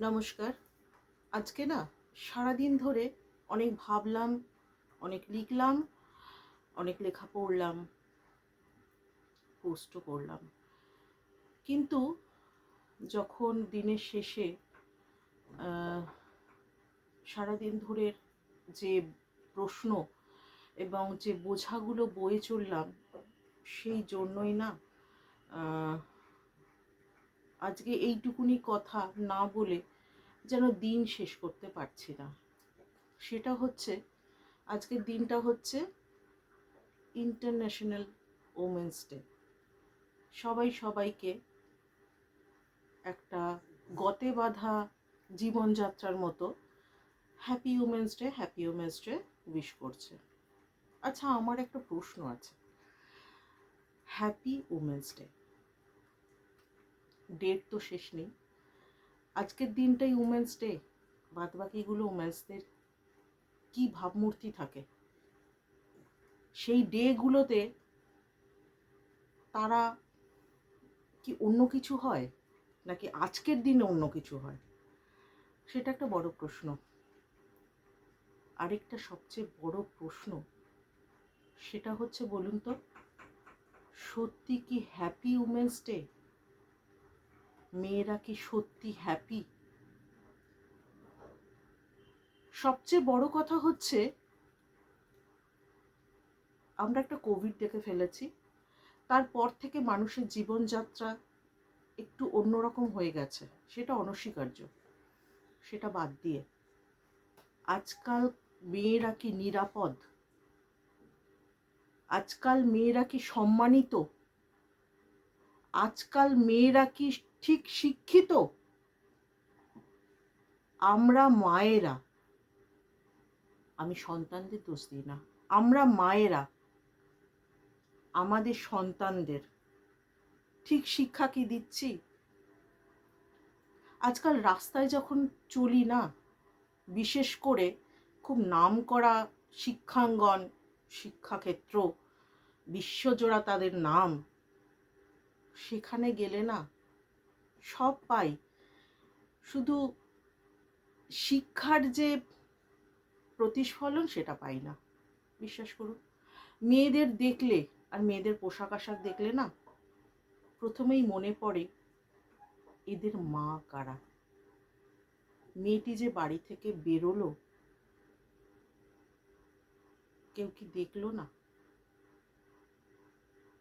নমস্কার। আজকে না সারাদিন ধরে অনেক ভাবলাম, অনেক লিখলাম, অনেক লেখা পড়লাম, পোস্টও করলাম। কিন্তু যখন দিনের শেষে সারাদিন ধরে যে প্রশ্ন এবং যে বোঝাগুলো বয়ে চললাম, সেই জন্যই না আজকে এইটুকুনি কথা না বলে যেন দিন শেষ করতে পারছি না। সেটা হচ্ছে, আজকের দিনটা হচ্ছে ইন্টারন্যাশনাল ওমেন্স ডে। সবাই সবাইকে একটা গতে বাঁধা জীবনযাত্রার মতো happy women's day, happy women's day wish করছে। আচ্ছা, আমার একটা প্রশ্ন আছে। হ্যাপি উমেন্স ডে, ডেট তো শেষ নেই। আজকের দিনটাই উমেন্স ডে, বাদ বাকিগুলো উমেন্সদের কি ভাবমূর্তি থাকে সেই ডেগুলোতে? তারা কি অন্য কিছু হয়, নাকি আজকের দিনে অন্য কিছু হয়? সেটা একটা বড় প্রশ্ন। আরেকটা সবচেয়ে বড় প্রশ্ন, সেটা হচ্ছে, বলুন তো, সত্যি কি হ্যাপি উমেন্স ডে? মেয়েরা কি সত্যি হ্যাপি? সবচেয়ে বড় কথা হচ্ছে, আমরা একটা কোভিড দেখে ফেলেছি। তারপর থেকে মানুষের জীবনযাত্রা একটু অন্যরকম হয়ে গেছে, সেটা অনস্বীকার্য। সেটা বাদ দিয়ে আজকাল মেয়েরা কি নিরাপদ? আজকাল মেয়েরা কি সম্মানিত? আজকাল মেয়েরা কি ঠিক শিক্ষিত? আমরা মায়েরা, আমি সন্তানদের দোষ দিই না, আমরা মায়েরা আমাদের সন্তানদের ঠিক শিক্ষা কি দিচ্ছি? আজকাল রাস্তায় যখন চলি না, বিশেষ করে খুব নামকরা শিক্ষাঙ্গন, শিক্ষাক্ষেত্র, বিশ্বজোড়া তাদের নাম, সেখানে গেলে না সব পাই, শুধু শিক্ষার যে প্রতিফলন সেটা পাই না। বিশ্বাস করুন, মেয়েদের দেখলে আর মেয়েদের পোশাক আশাক দেখলে না, প্রথমেই মনে পড়ে এদের মা কারা। মেয়েটি যে বাড়ি থেকে বেরোলো, কেউ কি দেখলো না?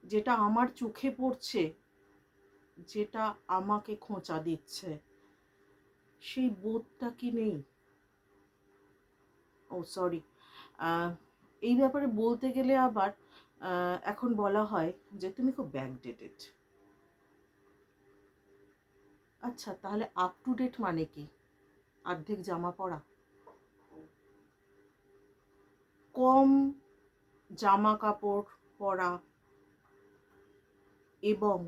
যেটা আমার চোখে পড়ছে, যেটা আমাকে খোঁচা দিচ্ছে, সেই বোধটা কি নেই? ও সরি, এই ব্যাপারে বলতে গেলে আবার এখন বলা হয় যে তুমি খুব ব্যাকডেটেড। আচ্ছা, তাহলে আপ টু ডেট মানে কি? অর্ধেক জামা পরা, কম জামা কাপড় পরা, এবং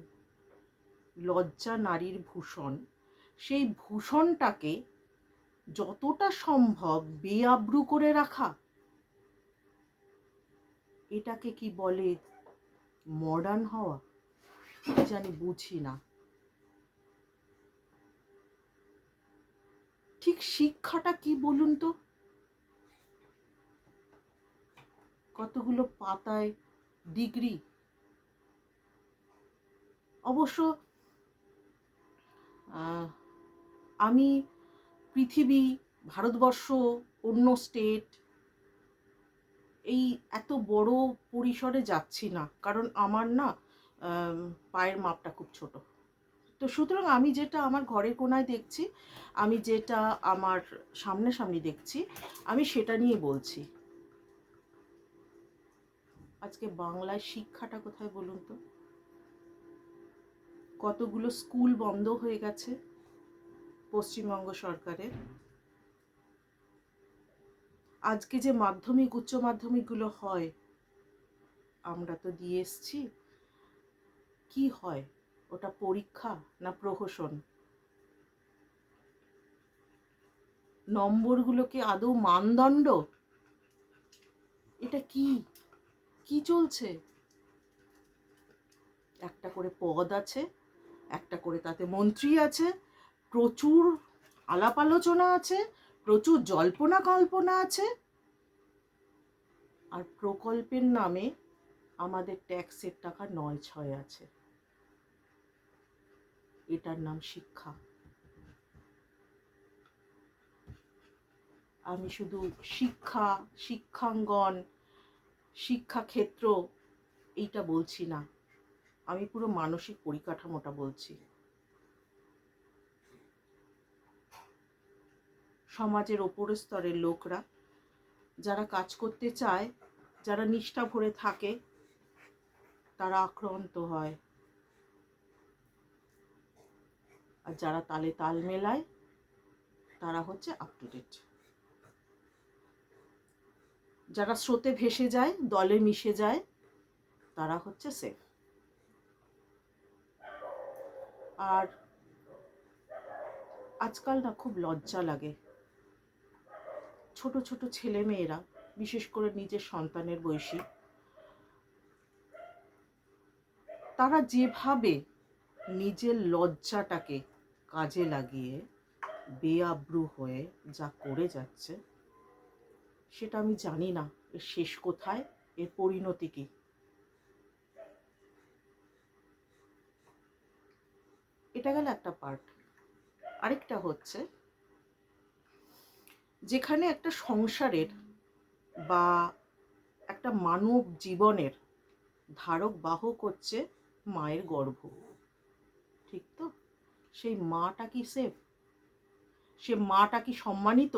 লজ্জা নারীর ভূষণ, সেই ভূষণটাকে যতটা সম্ভব বেআব্রু করে রাখা, এটাকে কি বলে মডার্ন হওয়া? জানি, বুঝি না। ঠিক শিক্ষাটা কি বলুন তো? কতগুলো পাতায় ডিগ্রি। অবশ্য আমি পৃথিবী, ভারতবর্ষ, অন্য স্টেট, এই এত বড় পরিসরে যাচ্ছি না, কারণ আমার না পায়ের মাপটা খুব ছোট। তো সুতরাং আমি যেটা আমার ঘরের কোনায় দেখছি, আমি যেটা আমার সামনাসামনি দেখছি, আমি সেটা নিয়ে বলছি। আজকে বাংলায় শিক্ষাটা কোথায় বলুন তো? কতগুলো স্কুল বন্ধ হয়ে গেছে পশ্চিমবঙ্গ সরকারের। আজকে যে মাধ্যমিক, উচ্চ মাধ্যমিকগুলো হয়, আমরা তো দিয়ে এসছি। কি হয় ওটা, পরীক্ষা না প্রহসন? নম্বরগুলো কি আদৌ মানদণ্ড? এটা কি কি চলছে? একটা করে পদ আছে, একটা করে তাতে মন্ত্রী আছে, প্রচুর আলাপ আলোচনা আছে, প্রচুর জল্পনা কল্পনা আছে, আর প্রকল্পের নামে আমাদের ট্যাক্সের টাকা নয় ছয় আছে। এটার নাম শিক্ষা। আমি শুধু শিক্ষা, শিক্ষাঙ্গন, শিক্ষাক্ষেত্র এইটা বলছি না, আমি পুরো মানসিক পরিকাঠামোটা বলছি। সমাজের ওপরের স্তরের লোকরা যারা কাজ করতে চায়, যারা নিষ্ঠা ভরে থাকে, তারা আক্রান্ত হয়, আর যারা তালে তাল মেলায় তারা হচ্ছে আপ টু ডেট। যারা স্রোতে ভেসে যায়, দলে মিশে যায়, তারা হচ্ছে সেফ। আর আজকাল না খুব লজ্জা লাগে, ছোট ছোট ছেলে মেয়েরা, বিশেষ করে নিজের সন্তানের বয়সী, তারা যেভাবে নিজের লজ্জাটাকে কাজে লাগিয়ে বেআব্রু হয়ে যা করে যাচ্ছে, সেটা আমি জানি না এর শেষ কোথায়, এর পরিণতি কি। এটা গেল একটা পার্ট। আরেকটা হচ্ছে, যেখানে একটা সংসারের বা একটা মানব জীবনের ধারক বাহক হচ্ছে মায়ের গর্ভ, ঠিক তো? সেই মাটা কি সেফ? সে মাটা কি সম্মানিত?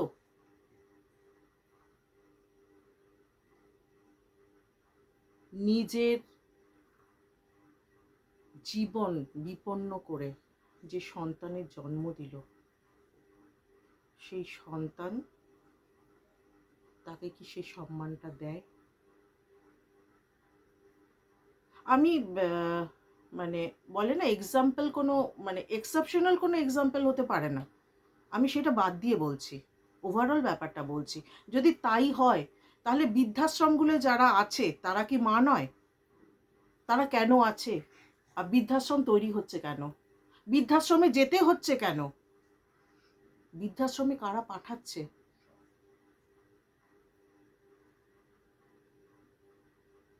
নিজের জীবন বিপন্ন করে যে সন্তানের জন্ম দিল, সেই সন্তান তাকে কি সেই সম্মানটা দেয়? আমি মানে বলে না, এক্সাম্পল কোনো, মানে এক্সেপশনাল কোনো এক্সাম্পল হতে পারে না, আমি সেটা বাদ দিয়ে বলছি, ওভারঅল ব্যাপারটা বলছি। যদি তাই হয়, তাহলে বৃদ্ধাশ্রমগুলো যারা আছে তারা কি মা নয়? তারা কেন আছে? আর বৃদ্ধাশ্রম তৈরি হচ্ছে কেন? বৃদ্ধাশ্রমে যেতে হচ্ছে কেন? বৃদ্ধাশ্রমে কারা পাঠাচ্ছে?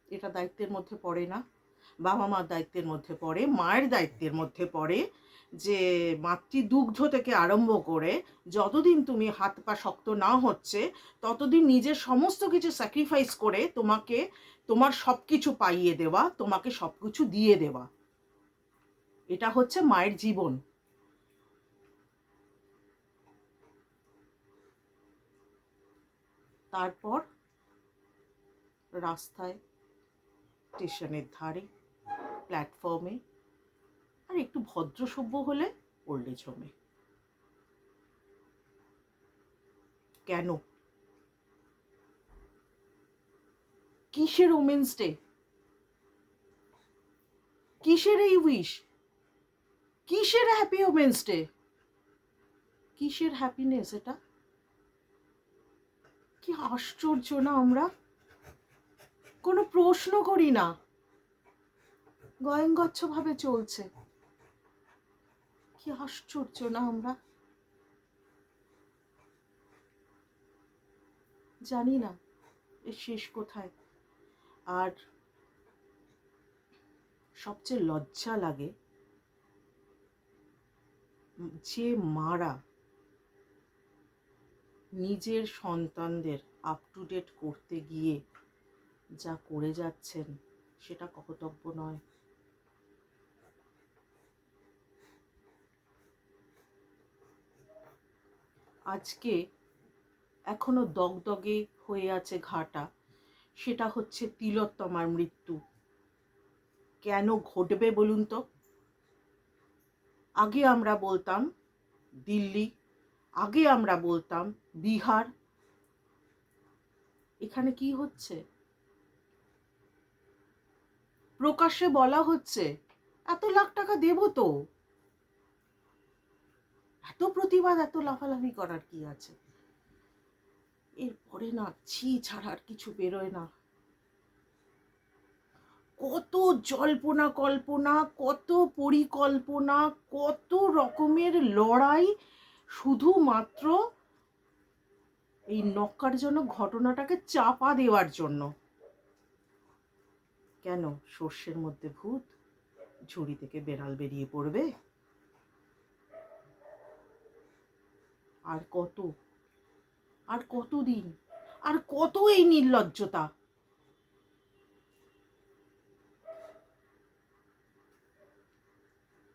এটা দায়িত্বের মধ্যে পড়ে না? বাবা মার দায়িত্বের মধ্যে পড়ে, মায়ের দায়িত্বের মধ্যে পড়ে, যে মাতৃদুগ্ধ থেকে আরম্ভ করে যতদিন তুমি হাত পা শক্ত না হচ্ছে, ততদিন নিজের সমস্ত কিছু স্যাক্রিফাইস করে তোমাকে তোমার সব কিছু পাইয়ে দেওয়া, তোমাকে সব কিছু দিয়ে দেওয়া। এটা হচ্ছে মায়ের জীবন। তারপর রাস্তায়, স্টেশনের ধারে, প্ল্যাটফর্মে, আর একটু ভদ্রসভ্য হলে ওল্ড এজ হোমে। কেন? কিসের ওমেন্স ডে? কিসের এই উইশ? কিসের হ্যাপি ওমেন্স ডে? কিসের হ্যাপিনেস এটা? কি আশ্চর্য না! আমরা কোনো প্রশ্ন করি না, গয়ঙ্গচ্ছভাবে চলছে। কি আশ্চর্য না আমরা! জানি না এর শেষ কোথায়। আর সবচেয়ে লজ্জা লাগে যে মারা নিজের সন্তানদের আপ টু ডেট করতে গিয়ে যা করে যাচ্ছেন, সেটা কর্তব্য নয়। আজকে এখনো দগদগে হয়ে আছে ঘাটা, সেটা হচ্ছে তিলোত্তমার মৃত্যু। কেন ঘটবে বলুন তো? আগে আমরা বলতাম দিল্লি, আগে আমরা বলতাম বিহার, এখানে কি হচ্ছে? প্রকাশ্যে বলা হচ্ছে এত লাখ টাকা দেব তো। এত প্রতিবাদ, এত লাফালাফি করার কি আছে? এরপরে না ছি ছাড়া আর কিছু বেরোয় না। কত জল্পনা কল্পনা, কত পরিকল্পনা, কত রকমের লড়াই শুধুমাত্র এই ন্যক্কারজনক ঘটনাটাকে চাপা দেওয়ার জন্য। কেন সর্ষের মধ্যে ভূত, ঝুড়ি থেকে বেড়াল বেরিয়ে পড়বে? আর কত, আর কতদিন, আর কত এই নির্লজ্জতা?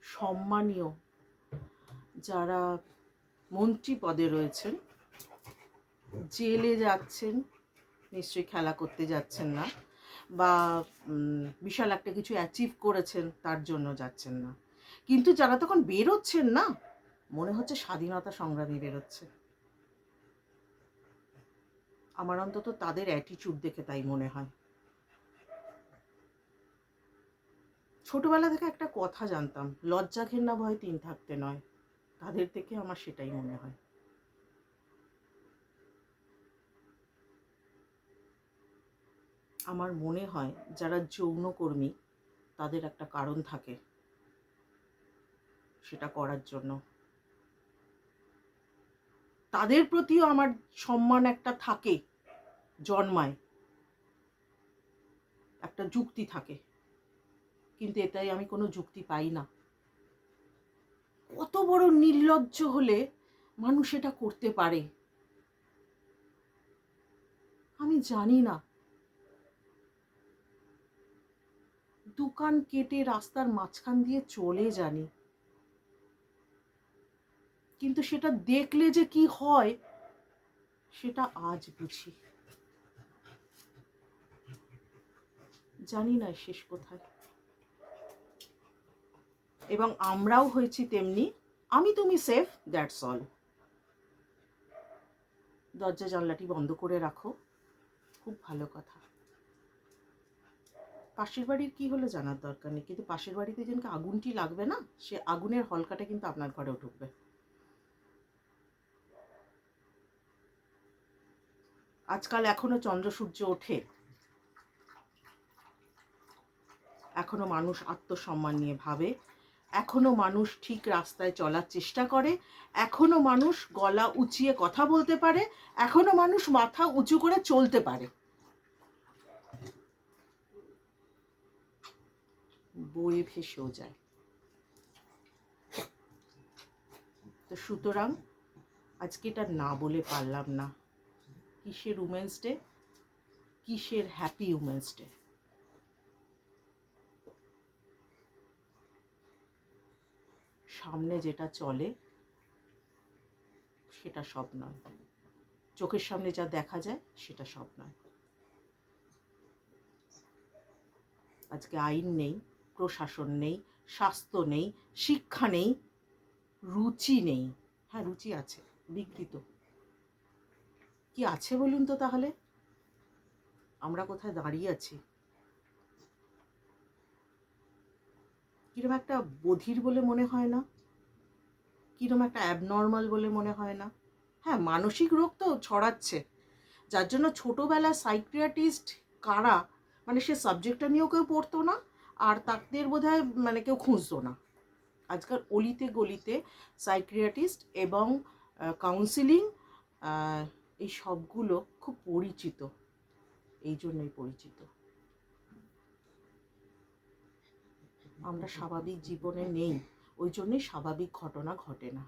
সম্মানীয় যারা মন্ত্রী পদে রয়েছেন, জেলে যাচ্ছেন, নিশ্চয়ই খেলা করতে যাচ্ছেন না, বা বিশাল একটা কিছু অ্যাচিভ করেছেন তার জন্য যাচ্ছেন না, কিন্তু যারা তখন বেরোচ্ছেন না, মনে হচ্ছে স্বাধীনতা সংগ্রামী বেরোচ্ছে। আমার অন্তত তাদের অ্যাটিটিউড দেখে তাই মনে হয়। ছোটবেলা থেকে একটা কথা জানতাম, লজ্জা ঘেন্না ভয় তিন থাকতে নয়। তাদের থেকে আমার সেটাই মনে হয়। আমার মনে হয় যারা যৌনকর্মী তাদের একটা কারণ থাকে সেটা করার জন্য। তাদের প্রতিও আমার সম্মান একটা থাকে, জন্মায়, একটা যুক্তি থাকে, কিন্তু এটাই আমি কোনো যুক্তি পাই না। কত বড় নির্লজ্জ হলে মানুষ এটা করতে পারে আমি জানি না। দোকান কেটে রাস্তার মাঝখান দিয়ে চলে জানি, কিন্তু সেটা দেখলে যে কি হয় সেটা আজ বুঝি। জানি না শেষ কোথায়। এবং আমরাও হয়েছি তেমনি। আমি তুমি সেফ, দ্যাটস অল। দরজা জানলাটি বন্ধ করে রাখো, খুব ভালো কথা। পাশের বাড়ির কি হলো জানার দরকার নেই, কিন্তু পাশের বাড়িতে যেদিনকে আগুনটি লাগবে না, সে আগুনের হলকাটা কিন্তু আপনার ঘরেও ঢুকবে। আজকাল এখনো চন্দ্র সূর্য ওঠে, এখনো মানুষ আত্মসম্মান নিয়ে ভাবে, এখনো মানুষ ঠিক রাস্তায় চলার চেষ্টা করে, এখনো মানুষ গলা উঁচিয়ে কথা বলতে পারে, এখনো মানুষ মাথা উঁচু করে চলতে পারে। বয়ে ভেসেও যায়। তো সুতরাং আজকে এটা না বলে পারলাম না। কিসের উমেন্স ডে, কিসের হ্যাপি উমেন্স ডে? সামনে যেটা চলে সেটা সব নয়, চোখের সামনে যা দেখা যায় সেটা সব নয়। আজকে আইন নেই, প্রশাসন নেই, স্বাস্থ্য নেই, শিক্ষা নেই, রুচি নেই। হ্যাঁ, রুচি আছে, বিকৃত। কি আছে বলুন তো তাহলে? আমরা কোথায় দাঁড়িয়ে আছি? কিরম একটা বধির বলে মনে হয় না? কিরম একটা অ্যাবনর্মাল বলে মনে হয় না? হ্যাঁ, মানসিক রোগ তো ছড়াচ্ছে, যার জন্য ছোটোবেলায় সাইকিয়াট্রিস্ট কারা, মানে সে সাবজেক্টটা নিয়েও কেউ পড়তো না, আর তাদের বোধহয় মানে কেউ খুঁজতো না। আজকাল অলিতে গলিতে সাইকিয়াট্রিস্ট এবং কাউন্সিলিং, এই সবগুলো খুব পরিচিত। এই জন্যই পরিচিত। আমরা স্বাভাবিক জীবনে নেই, ওই জন্যই স্বাভাবিক ঘটনা ঘটে না।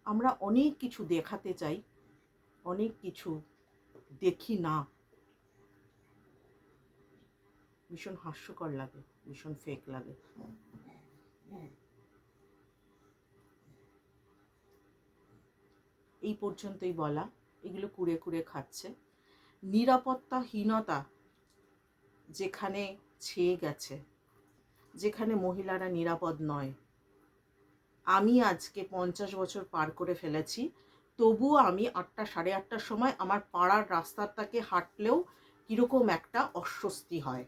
আমরা অনেক কিছু দেখাতে চাই, অনেক কিছু দেখি না। ভীষণ হাস্যকর লাগে, ভীষণ ফেক লাগে। এই পর্যন্তই বলা, এগুলো কুড়ে কুড়ে খাচ্ছে। নিরাপত্তাহীনতা যেখানে ছেয়ে গেছে, যেখানে মহিলারা নিরাপদ নয়। আমি আজকে 50 বছর পার করে ফেলেছি, তবুও আমি 8টা, 8:30টার সময় আমার পাড়ার রাস্তাটাকে হাঁটলেও কীরকম একটা অস্বস্তি হয়।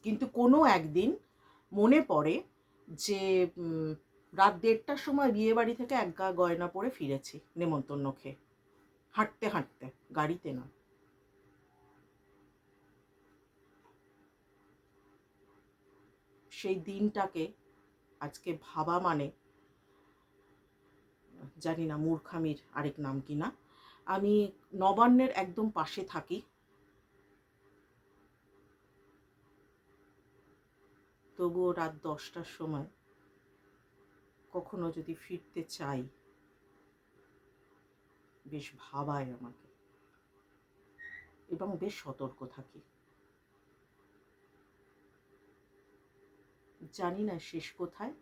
কিন্তু কোনো একদিন মনে পড়ে যে রাত 1:30টার সময় বিয়ে বাড়ি থেকে এক গা গয়না পরে ফিরেছি নেমন্তন্ন খেয়ে, হাঁটতে হাঁটতে, গাড়িতে না। সেই দিনটাকে আজকে ভাবা মানে, জানি না মূর্খামির আরেক নাম কি না। আমি নবান্নের একদম পাশে থাকি, তবুও রাত 10টার সময় কখনো যদি ফিরতে চাই, বেশ ভাবায় আমাকে এবং বেশ সতর্ক থাকি। জানি না শেষ কোথায়,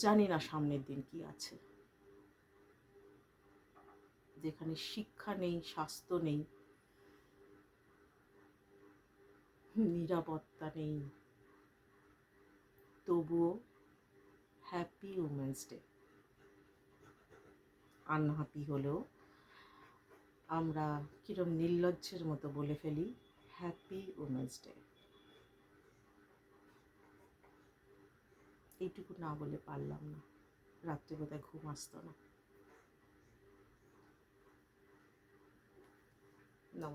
জানি না সামনের দিন কি আছে, যেখানে শিক্ষা নেই, স্বাস্থ্য নেই, নিরাপত্তা নেই, তবুও হ্যাপি উমেন্স ডে। আনহ্যাপি হলেও আমরা কিরম নির্লজ্জের মতো বলে ফেলি হ্যাপি উমেন্স ডে। এইটুকু না বলে পারলাম না, রাত্রে বোধহয় ঘুম আসতো না।